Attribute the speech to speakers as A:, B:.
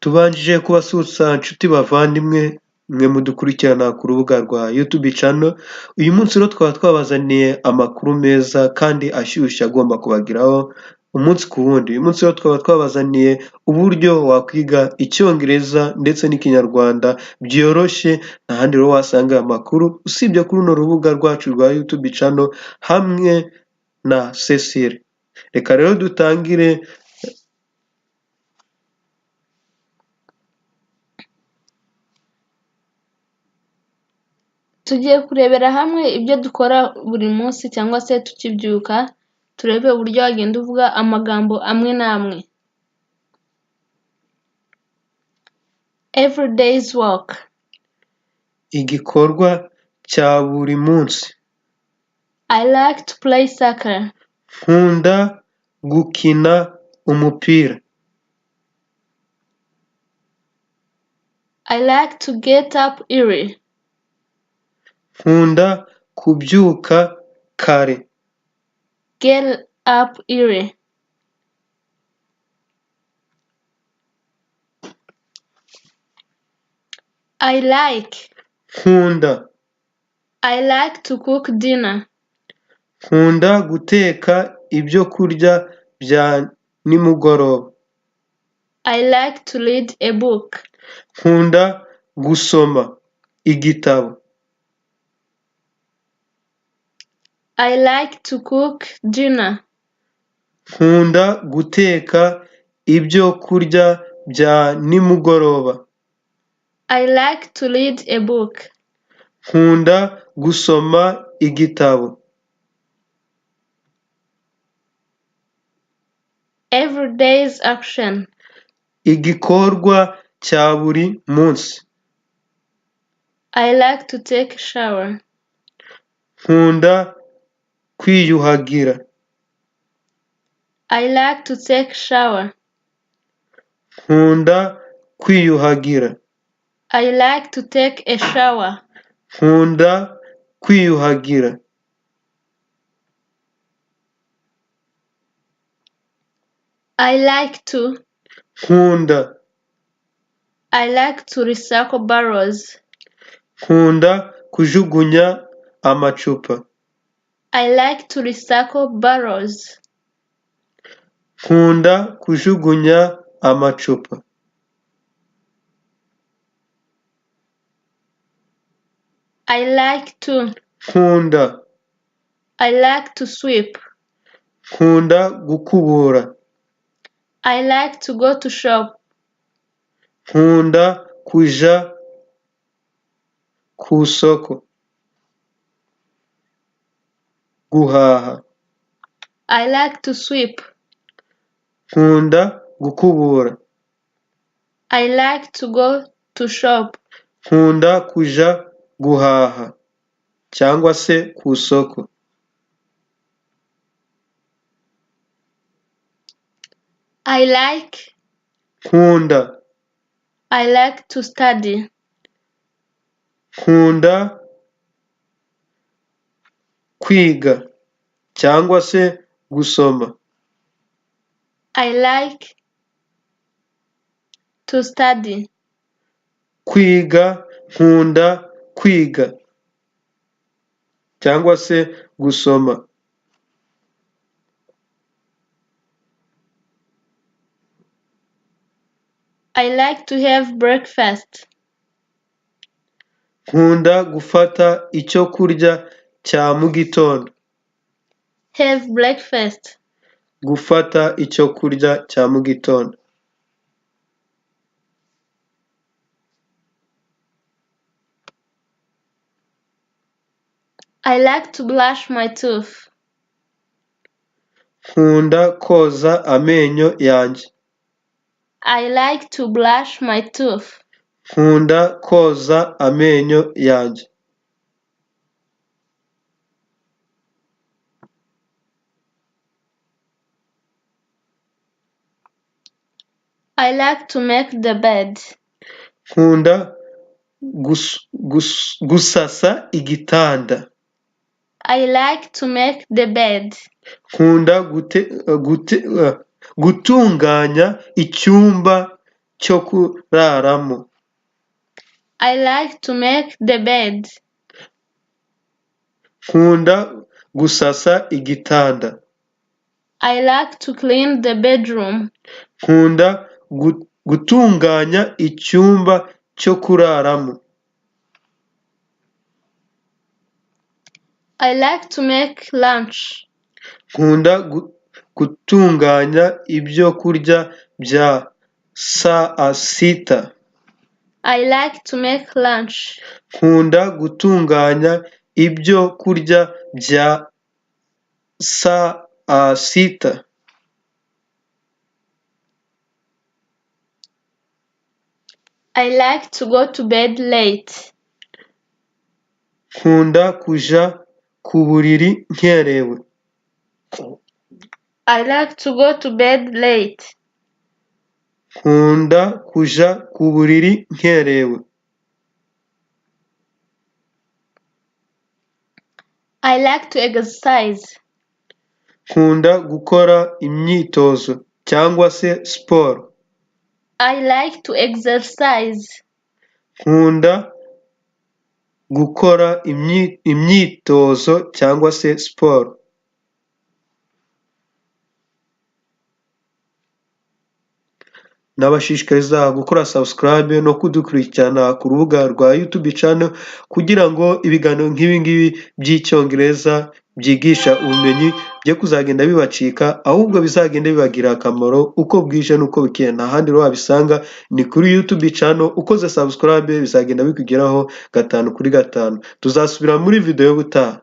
A: Tubanjije kubasuhuza nshuti bavandimwe mwe mudukurikirana ku rubuga rwa YouTube channel. Uyu munsi rero twaba twabazaniye amakuru meza kandi ashyushye agomba kubagiraho umunsi ku wundi. Uyu munsi rero twaba twabazaniye uburyo wakwiga Icyongereza ndetse n'Ikinyarwanda byoroshye, nta handi rero wasanga aya makuru usibye kuri runo rubuga rwacu rwa YouTube channel hamwe na Cecile. Reka rero dutangire.
B: Tugiye kurebera hamwe ibyo dukora buri munsi cyangwa se tukibyuka, turebe uburyo wagenda uvuga amagambo amwe n'amwe. Everyday's work.
A: Igikorwa cya buri munsi.
B: I like to play soccer.
A: Nkunda gukina umupira.
B: I like to get up early.
A: Nkunda kubyuka kare.
B: Get up early. I like.
A: Nkunda.
B: I like to cook dinner.
A: Nkunda guteka ibyo kurya bya nimugoroba.
B: I like to read a book.
A: Nkunda gusoma igitabo.
B: I like to cook dinner.
A: Nkunda guteka ibyo kurya bya nimugoroba.
B: I like to read a book.
A: Nkunda gusoma igitabo.
B: Everyday's action.
A: Igikorwa cya buri munsi.
B: I like to take a shower.
A: Nkunda kwiyuhagira.
B: I like to take a shower.
A: Nkunda kwiyuhagira.
B: I like to take a shower.
A: Nkunda kwiyuhagira.
B: I like to.
A: Nkunda.
B: I like to recycle barrels.
A: Nkunda kujugunya amacupa.
B: I like to recycle barrels.
A: Nkunda kujugunya amacupa.
B: I like to.
A: Nkunda.
B: I like to sweep.
A: Nkunda gukubura.
B: I like to go to shop.
A: Nkunda kuja ku isoko guhaha.
B: I like to sweep.
A: Nkunda gukubura.
B: I like to go to shop.
A: Nkunda kuja guhaha cyangwa se ku isoko.
B: I like.
A: Nkunda.
B: I like to study.
A: Nkunda kwiga cyangwa se gusoma.
B: I like to study.
A: Kwiga. Nkunda kwiga cyangwa se gusoma.
B: I like to have breakfast.
A: Nkunda gufata icyo kurya cya mu gitondo.
B: Have breakfast.
A: Gufata icyo kurya cya mu gitondo.
B: I like to brush my tooth.
A: Nkunda koza amenyo yanjye.
B: I like to brush my tooth.
A: Nkunda koza amenyo yanjye.
B: I like to make the bed.
A: Nkunda gusasa igitanda.
B: I like to make the bed.
A: Nkunda gutunganya icyumba cyo kuraramo.
B: I like to make the bed.
A: Nkunda gusasa igitanda.
B: I like to clean the bedroom.
A: Nkunda gutunganya icyumba cyo kuraramo.
B: I like to make lunch.
A: Nkunda gutunganya ibyo kurya bya saa sita.
B: I like to make lunch.
A: Nkunda gutunganya ibyo kurya bya saa sita.
B: I like to go to bed late.
A: Nkunda kuja ku buriri nkerewe.
B: I like to go to bed late.
A: Nkunda kuja ku buriri nkerewe.
B: I like to exercise.
A: Nkunda gukora imyitozo cyangwa se siporo.
B: I like to exercise.
A: Nkunda gukora imyitozo cyangwa se siporo. Nabashishikariza gukora subscribe no kudukurikirana ku rubuga rwa YouTube channel kugira ngo ibiganiro nk'ibi ngibi by'icyongereza byigisha ubumenyi byo kuzagenda bibacika, ahubwo bizagenda bibagira akamaro uko bwije n'uko bukeye. Nta handi wabisanga ni kuri YouTube channel. Ukoze subscribe bizagenda bikugeraho 5 kuri 5. Tuzasubira muri video y'ubutaha.